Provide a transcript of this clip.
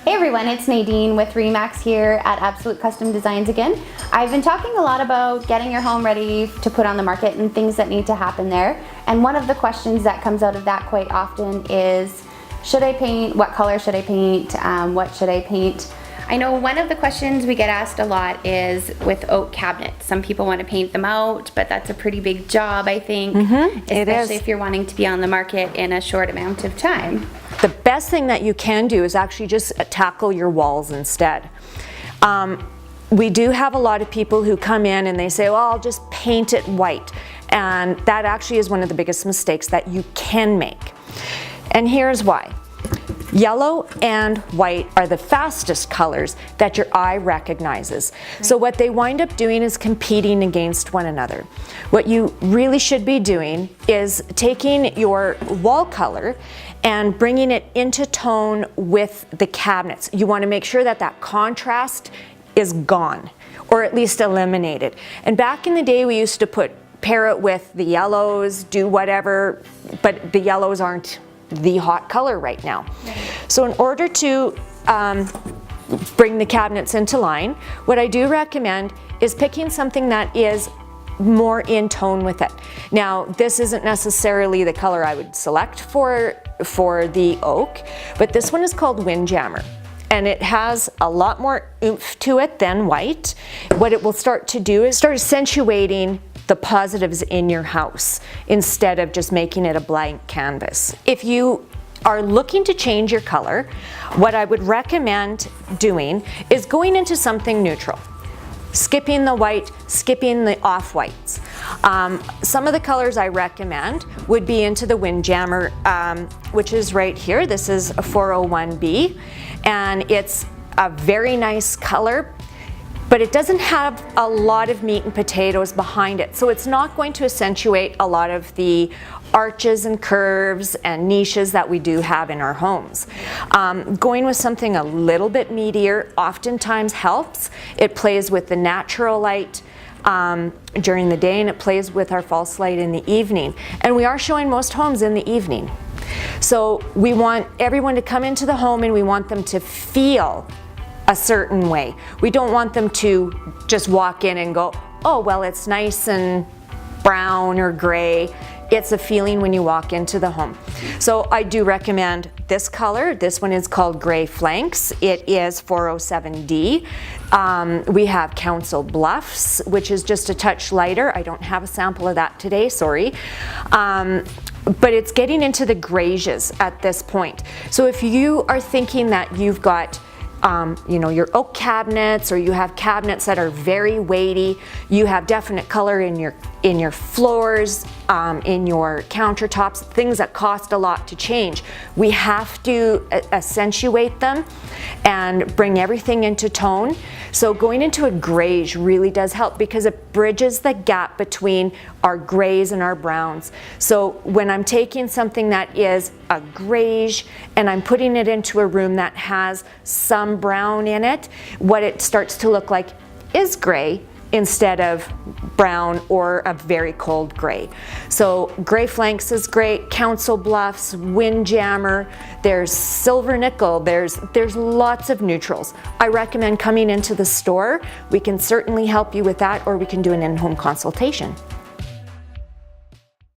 Hey everyone, it's Nadine with Remax here at Absolute Custom Designs again. I've been talking a lot about getting your home ready to put on the market and things that need to happen there. And one of the questions that comes out of that quite often is, should I paint? What color should I paint? What should I paint? I know one of the questions we get asked a lot is with oak cabinets. Some people want to paint them out, but that's a pretty big job, I think, especially if you're wanting to be on the market in a short amount of time. The best thing that you can do is actually just tackle your walls instead. We do have a lot of people who come in and they say, well, I'll just paint it white. And that actually is one of the biggest mistakes that you can make. And here's why. Yellow and white are the fastest colors that your eye recognizes. So what they wind up doing is competing against one another. What you really should be doing is taking your wall color and bringing it into tone with the cabinets. You want to make sure that that contrast is gone, or at least eliminated. And back in the day, we used to pair it with the yellows, do whatever, but the yellows aren't the hot color right now. So in order to bring the cabinets into line, what I do recommend is picking something that is more in tone with it. Now, this isn't necessarily the color I would select for the oak, but this one is called Windjammer. And it has a lot more oomph to it than white. What it will start to do is start accentuating the positives in your house instead of just making it a blank canvas. If you are looking to change your color, what I would recommend doing is going into something neutral. Skipping the white, skipping the off-whites. Some of the colors I recommend would be into the Windjammer, which is right here. This is a 401B, and it's a very nice color, but it doesn't have a lot of meat and potatoes behind it. So it's not going to accentuate a lot of the arches and curves and niches that we do have in our homes. Going with something a little bit meatier oftentimes helps. It plays with the natural light during the day, and it plays with our false light in the evening. And we are showing most homes in the evening. So we want everyone to come into the home and we want them to feel a certain way. We don't want them to just walk in and go, oh, well, it's nice and brown or gray. It's a feeling when you walk into the home. So I do recommend this color. This one is called Gray Flanks. It is 407D. We have Council Bluffs, which is just a touch lighter. I don't have a sample of that today, sorry. But it's getting into the grays at this point. So if you are thinking that you've got your oak cabinets, or you have cabinets that are very weighty, you have definite color in your floors, in your countertops, things that cost a lot to change. We have to accentuate them and bring everything into tone. So going into a grayish really does help because it bridges the gap between our grays and our browns. So when I'm taking something that is a grayish and I'm putting it into a room that has some brown in it, what it starts to look like is gray instead of brown or a very cold gray. So Gray Flanks is great, Council Bluffs, Windjammer, there's Silver Nickel, there's lots of neutrals. I recommend coming into the store. We can certainly help you with that, or we can do an in-home consultation.